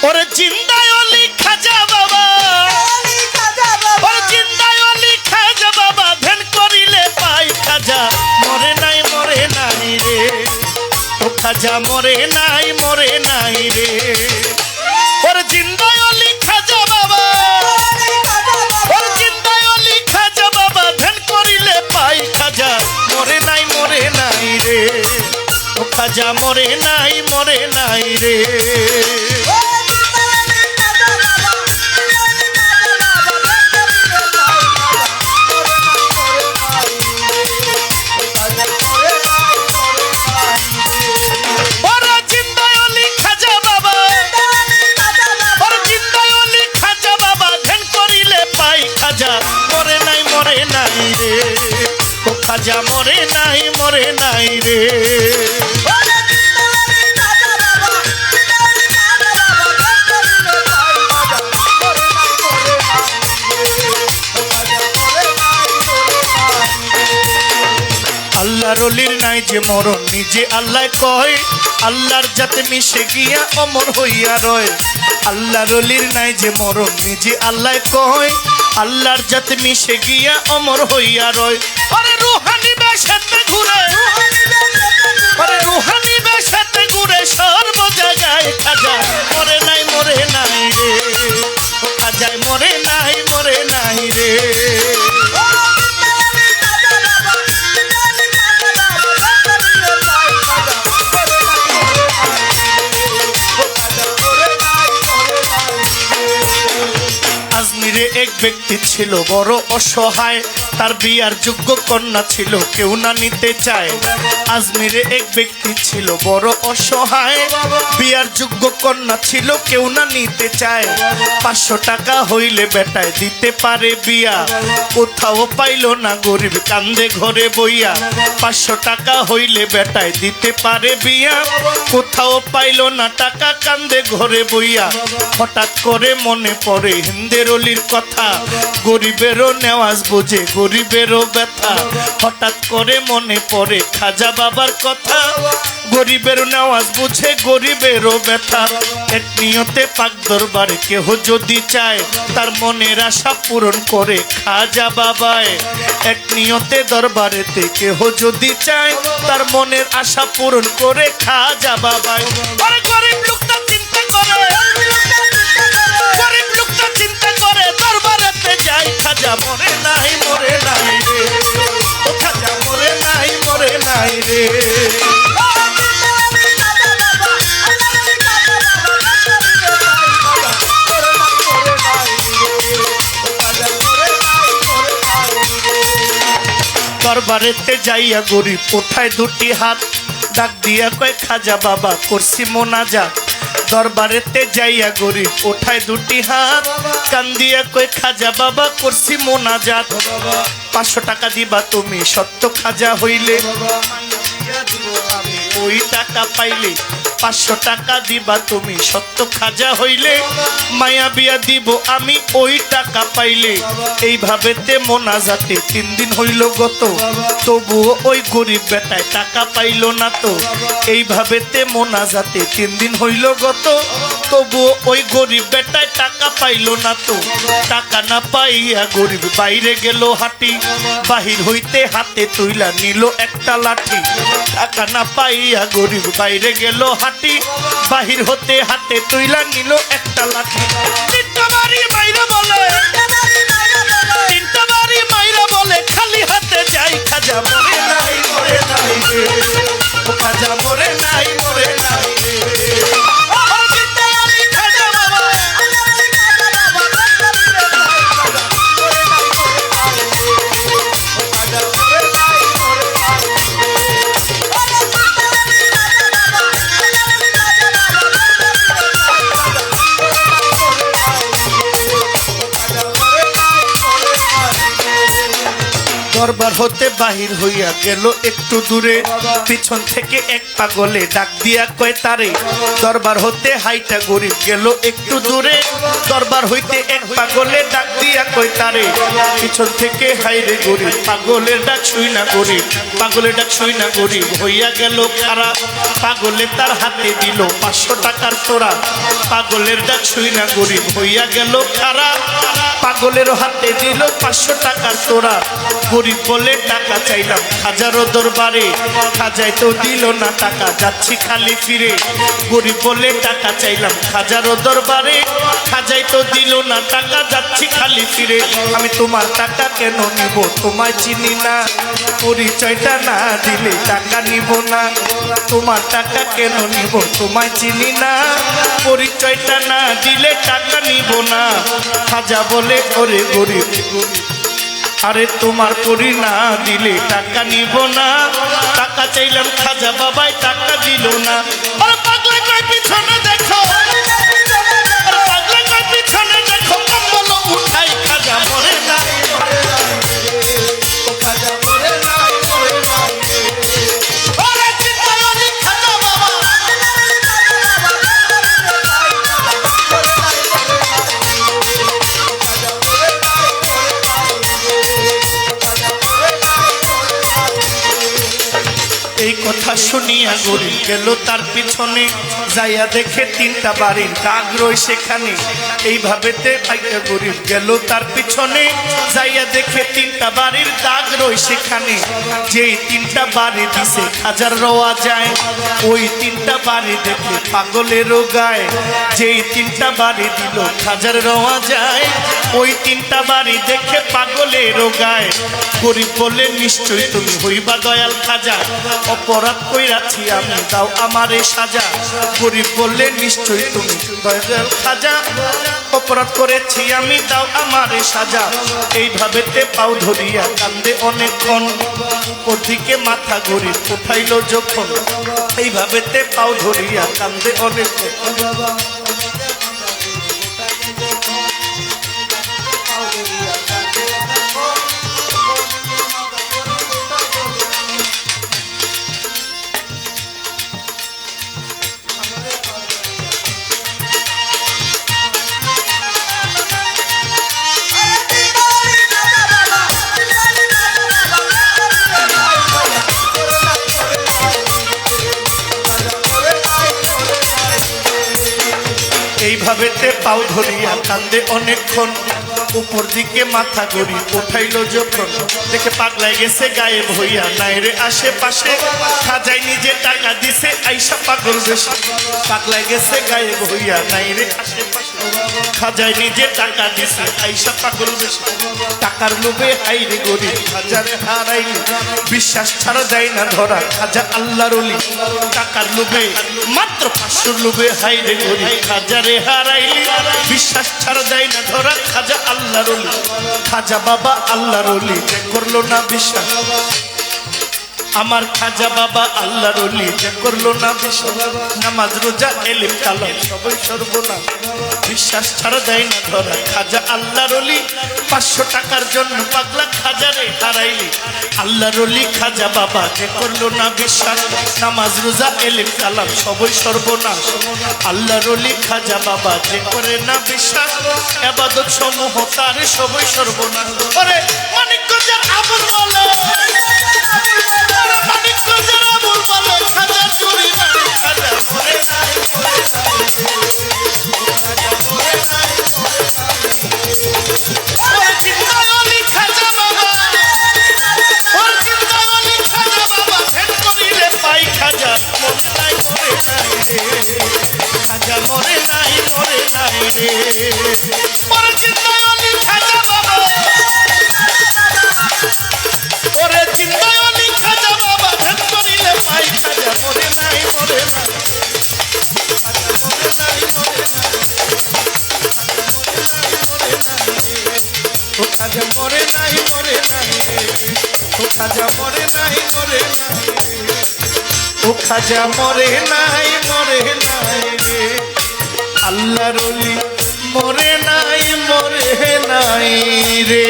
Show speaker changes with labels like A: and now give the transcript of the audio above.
A: ওরে জিন্দায় অলি খাজা বাবা, ওরে জিন্দায় অলি খাজা বাবা, ধ্যান করিলে পাই খাজা, মরে নাই রে, ও খাজা মরে নাই রে। ওরে জিন্দায় অলি খাজা বাবা, ওরে জিন্দায় অলি খাজা বাবা, ধ্যান করিলে পাই খাজা, মরে নাই রে, ও খাজা মরে নাই রে। খাজা মরে নাই রে। আল্লাহর অলির নাই যে মরণ, নিজে আল্লাহ কয়, আল্লাহর যাতে মিশে গিয়া অমর হইয়া রয়। আল্লাহর অলির নাই যে মরণ, নিজে আল্লাহ কয়, আল্লাহর যাতে মিশে গিয়া অমর হইয়া রয়। আরে রুহানি বেশাতে ঘুরে, আরে রুহানি বেশাতে ঘুরে সর্ব জায়গায় খাজা মরে নাই রে, খাজা মরে নাই রে। আজমিরে এক ব্যক্তি ছিল বড় অসহায়, তার বিয়ার যোগ্য কন্যা ছিল কেউ না নিতে চায়। আজমিরে এক ব্যক্তি ছিল বড় অসহায়, বিয়ার যোগ্য কন্যা ছিল কেউ না নিতে চায়। 500 টাকা হইলে বেটায় দিতে পারে বিয়া, কোথাও পাইল না গরিব কান্দে ঘরে বইয়া। 500 টাকা হইলে বেটায় দিতে পারে বিয়া, কোথাও পাইল না টাকা কান্দে ঘরে বইয়া। হঠাৎ করে মনে পড়ে হিন্দের অলির কথা, গরিবেরও নেওয়াজ বোঝে গরিবেরও ব্যথা। হঠাৎ করে মনে পড়ে খাজা বাবার কথা, গরিবের নেওয়াজ বুঝে গরিবেরও ব্যথা। এক নিয়তে পাক দরবারে কেহ যদি চায়, তার মনের আশা পূরণ করে খাজা বাবায়। এক নিয়তে দরবারেতে কেহ যদি চায়, তার মনের আশা পূরণ করে খাজা বাবায়। আরে গরিব লোকটা চিন্তা করে, গরিব লোকটা চিন্তা করে দরবারেতে যাই, খাজা মরে নাই রে, ও খাজা মরে নাই রে। দরবারেতে যাইয়া গরিব ওঠায় দুটি হাত, ডাক দিয়া কয় খাজা বাবা করছি মোনাজাত। দরবারেতে যাইয়া গরিব ওঠায় দুটি হাত, কান দিয়া কয় খাজা বাবা করছি মোনাজাত। 500 টাকা দিবা তুমি সত্য খাজা হইলে, ওই টাকা পাইলে। 500 টাকা দিবা তুমি সত্য খাজা হইলে, মায়া বিয়া দিব আমি ওই টাকা পাইলে। এইভাবেতে মোনাজাতে 3 দিন হইল গত, তবুও ওই গরিব বেটায় টাকা পাইল না তো। এইভাবেতে মোনাজাতে 3 দিন হইল গত, তবুও ওই গরিব বেটায় টাকা পাইল না তো। টাকা না পাইয়া গরিব বাইরে গেল হাঁটি, বাহির হইতে হাতে তুইলা নিল একটা লাঠি। টাকা না পাইয়া গরিব বাইরে গেল হাঁটি, বাহির হতে হাতে তুইলা নিল একটা লাঠি। তিনটা বাড়ি মাইরা বলে, তিনটা বাড়ি মাইরা বলে খালি হাতে যাই, খাজা মরে নাই রে, ও খাজা মরে নাই রে। দরবার হতে বাহির হইয়া গেল একটু দূরে, পিছন থেকে এক পাগলে ডাক দিয়া কয় তারে। দরবার হতে হাইটা গরিব গেল একটু দূরে, দরবার হইতে এক পাগলে ডাক দিয়া কয় তারে। পিছন থেকে হাইরে গরিব, পাগলের ডাক শুই না গরিব, পাগলের ডাক শুই না গরিব হইয়া গেল খারাপ। পাগলে তার হাতে দিল 500 টাকার তোড়া, পাগলের ডাক শুই না গরিব হইয়া গেল খারাপ। পাগলের হাতে দিল 500 টাকার তোড়া। গরিব বলে টাকা চাইলাম খাজারও দরবারে, খাজায় তো দিল না টাকা, যাচ্ছি খালি ফিরে। গরিব বলে টাকা চাইলাম খাজারও দরবারে, খাজায় তো দিল না টাকা, যাচ্ছি খালি ফিরে। আমি তোমার টাকা কেন নিব, তোমায় চিনি না, পরিচয়টা না দিলে টাকা নিব না। তোমার টাকা কেন নিব, তোমায় চিনি না, পরিচয়টা না দিলে টাকা নিব না। খাজা বলে ওরে গরিব, আরে তোমার পরি না দিলে টাকা নিব না। টাকা চাইলাম খাজা বাবাই টাকা দিল না। আরে পাগলা কই পিছনে দেখো, আরে পাগলা কই পিছনে দেখো, কম্বল উঠাই খাজা মরে না, খাজা মরে না, মরে না। আরে চিন্তায়নি খাজা বাবা, এই কথা শুনিয়া গরিব গেল তার পিছনে, যাইয়া দেখে 3টা বাড়ির দাগ রই সেখানে। এইভাবেতে পাইয়া গরিব গেল তার পিছনে, যাইয়া দেখে 3টা বাড়ির দাগ রই সেখানে। যেই 3টা বাড়ি দিছে খাজার রওয়া যায়, ওই 3টা বাড়ি দেখে পাগলেরও গায়। যেই 3টা বাড়ি দিল খাজার রওয়া যায়, ওই 3টা বাড়ি দেখে পাগলেরও গায়। গরিব বলে নিশ্চয় তুমি হইবা দয়াল খাজা, অপরাধ কইরাছি আমি দাও আমারে সাজা। গরিব বললে নিশ্চয়ই তুমি দয়াল খাজা, অপরাধ করেছি আমি দাও আমারে সাজা। এইভাবেতে পাও ধরিয়া কান্দে অনেকক্ষণ, ওদিকে মাথা গরিব উঠাইল যখন। এইভাবেতে পাও ধরিয়া কান্দে অনেকক্ষণ। এইভাবেতে পাও ধরিয়া কান্দে অনেকক্ষণ, উপর দিকে মাথা গরিব উঠাইল যখন। দেখে পাগলায় গেছে গায়েব হইয়া নাই রে আশেপাশে, খাজাই নিজে টাকা দিছে আইসা পাগল বেশে। পাগলায় গেছে গায়েব হইয়া নাই রে আশেপাশে, খাজাই নিজে টাকা দিছে আইসা পাগল বেশে। টাকার লোভে হাইরে গরিব খাজারে হারাইল, বিশ্বাস ছাড়া যায় না ধরা খাজা আল্লাহর ওলি। টাকার লোভে মাত্র 500 লোভে হাইরে গরিব খাজারে হারাইল, বিশ্বাস ছাড়া যায় না ধরা খাজা আল্লাহর ওলি। খাজা বাবা আল্লাহর ওলি যে করলো না বিশ্বাস, আমার খাজা বাবা আল্লাহর ওলি যে করলো না বিশ্বাস। নামাজ রোজা এলিম কালাম সবই সর্বনাশ, বিশ্বাস ছাড়া দেয় না ধরা খাজা আল্লাহর ওলি। 500 টাকার জন্য পাগলা খাজারে হারাইলি, আল্লাহর ওলি খাজা বাবা যে করলো না বিশ্বাস। নামাজ রোজা এলিম কালাম সবই সর্বনাশ, আল্লাহর ওলি খাজা বাবা যে করে না বিশ্বাস। ইবাদত সমূহ তার সবই সর্বনাশ। ওরে মানিকগঞ্জের আবুল বলে, মানিকগঞ্জের আবুল বলে খাজা চুরি নাই, খাজা মরে নাই, মরে নাই, খাজা মরে নাই, মরে নাই। ওরে চিন্তায়নি খাজা বাবা, ওরে চিন্তায়নি খাজা বাবা, ভেদ করিলে পাই খাজা মরে নাই, মরে নাই রে, খাজা মরে নাই, মরে নাই রে। ওরে চিন্তায়নি খাজা বাবা, ওরে চিন্তায়নি খাজা বাবা, ভেদ করিলে পাই খাজা মরে নাই, মরে নাই, খাজা মরে নাই, মরে নাই, ও খাজা মরে নাই, মরে নাই রে, ও খাজা মরে নাই, মরে নাই, ও খাজা মরে নাই, মরে নাই রে। আল্লাহর ওলি মরে নাই, মরে নাই রে।